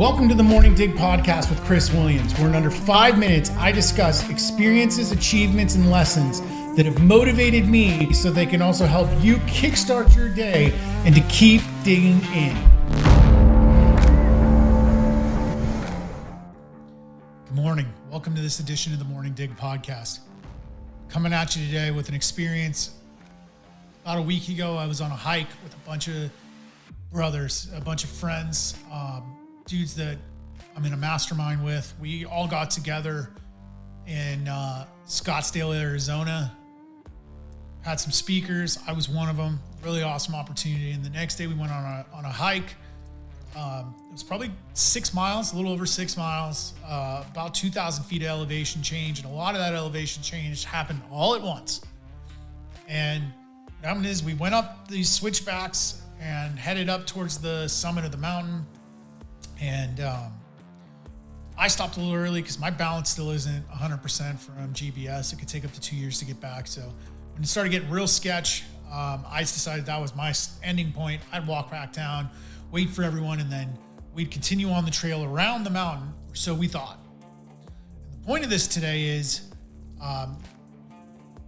Welcome to the Morning Dig podcast with Chris Williams, where in under 5 minutes, I discuss experiences, achievements, and lessons that have motivated me so they can also help you kickstart your day and to keep digging in. Good morning. Welcome to this edition of the Morning Dig podcast. Coming at you today with an experience. About a week ago, I was on a hike with a bunch of brothers, a bunch of friends, dudes that I'm in a mastermind with. We all got together in Scottsdale, Arizona, had some speakers. I was one of them. Really awesome opportunity. And the next day we went on a hike. It was probably 6 miles, a little over 6 miles, about 2,000 feet of elevation change. And a lot of that elevation change happened all at once. And what happened is we went up these switchbacks and headed up towards the summit of the mountain. And I stopped a little early because my balance still isn't 100% from GBS. It could take up to 2 years to get back. So when it started getting real sketch, I decided that was my ending point. I'd walk back down, wait for everyone, and then we'd continue on the trail around the mountain, or so we thought. And the point of this today is,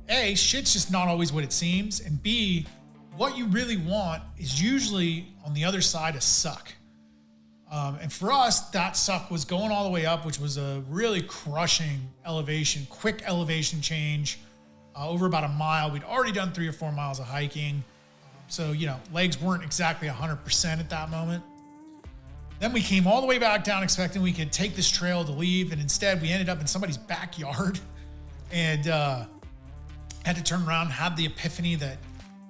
A, shit's just not always what it seems, and B, what you really want is usually on the other side a suck. And for us, that suck was going all the way up, which was a really crushing elevation, quick elevation change, over about a mile. We'd already done 3 or 4 miles of hiking. So, legs weren't exactly 100% at that moment. Then we came all the way back down expecting we could take this trail to leave. And instead we ended up in somebody's backyard and had to turn around, had the epiphany that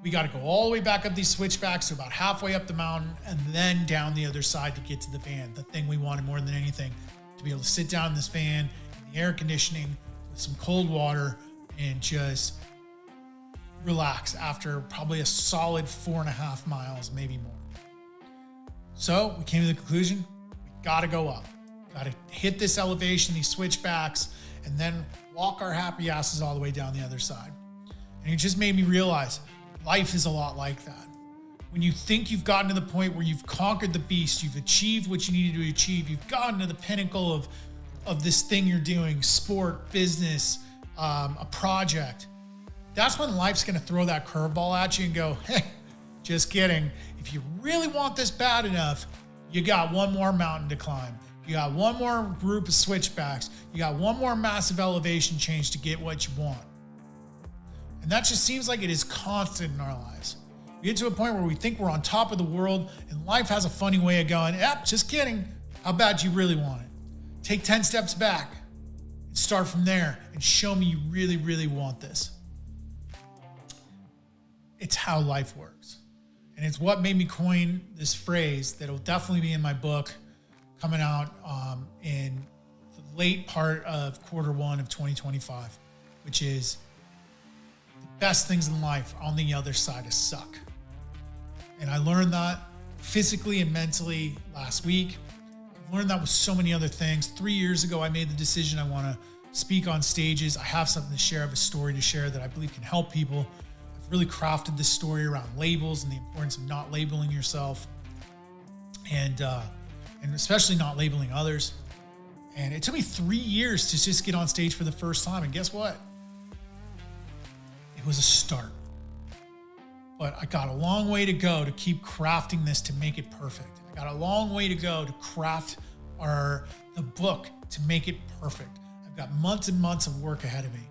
we got to go all the way back up these switchbacks to about halfway up the mountain and then down the other side to get to the van. The thing we wanted more than anything, to be able to sit down in this van, in the air conditioning, with some cold water, and just relax after probably a solid 4.5 miles, maybe more. So we came to the conclusion, we got to go up. Got to hit this elevation, these switchbacks, and then walk our happy asses all the way down the other side. And it just made me realize life is a lot like that. When you think you've gotten to the point where you've conquered the beast, you've achieved what you needed to achieve, you've gotten to the pinnacle of this thing you're doing, sport, business, a project, that's when life's going to throw that curveball at you and go, hey, just kidding. If you really want this bad enough, you got one more mountain to climb. You got one more group of switchbacks. You got one more massive elevation change to get what you want. And that just seems like it is constant in our lives. We get to a point where we think we're on top of the world, and life has a funny way of going, yep, just kidding. How bad do you really want it? Take 10 steps back and start from there and show me you really, really want this. It's how life works. And it's what made me coin this phrase that will definitely be in my book coming out in the late part of Q1 of 2025, which is, best things in life are on the other side of suck. And I learned that physically and mentally last week. I've learned that with so many other things. 3 years ago, I made the decision I want to speak on stages. I have something to share, I have a story to share that I believe can help people. I've really crafted this story around labels and the importance of not labeling yourself and especially not labeling others. And it took me 3 years to just get on stage for the first time. And guess what? It was a start, but I got a long way to go to keep crafting this to make it perfect. I got a long way to go to craft the book to make it perfect. I've got months and months of work ahead of me.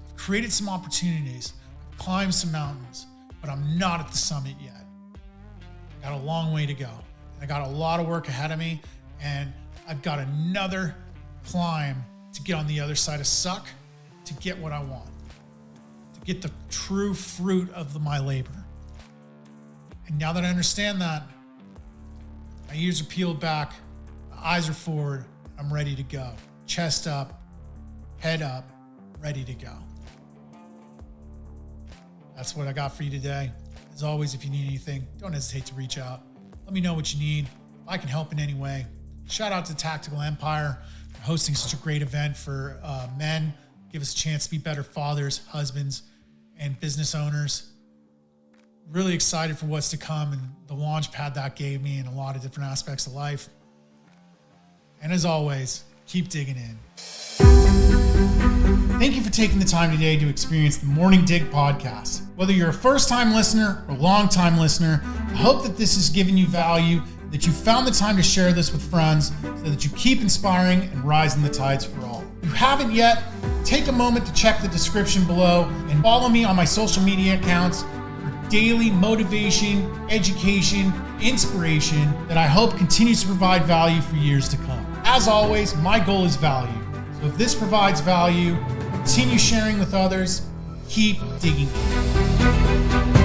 I've created some opportunities, I've climbed some mountains, but I'm not at the summit yet. I got a long way to go. I got a lot of work ahead of me, and I've got another climb to get on the other side of suck to get what I want. Get the true fruit of my labor. And now that I understand that, my ears are peeled back, my eyes are forward, I'm ready to go. Chest up, head up, ready to go. That's what I got for you today. As always, if you need anything, don't hesitate to reach out. Let me know what you need. If I can help in any way. Shout out to Tactical Empire for hosting such a great event for men. Give us a chance to be better fathers, husbands, and business owners. Really excited for what's to come and the launch pad that gave me in a lot of different aspects of life. And as always, keep digging in. Thank you for taking the time today to experience the Morning Dig podcast. Whether you're a first-time listener or long-time listener, I hope that this has given you value, that you found the time to share this with friends so that you keep inspiring and rising the tides for all. If you haven't yet, take a moment to check the description below and follow me on my social media accounts for daily motivation, education, inspiration that I hope continues to provide value for years to come. As always, my goal is value. So if this provides value, continue sharing with others, keep digging in.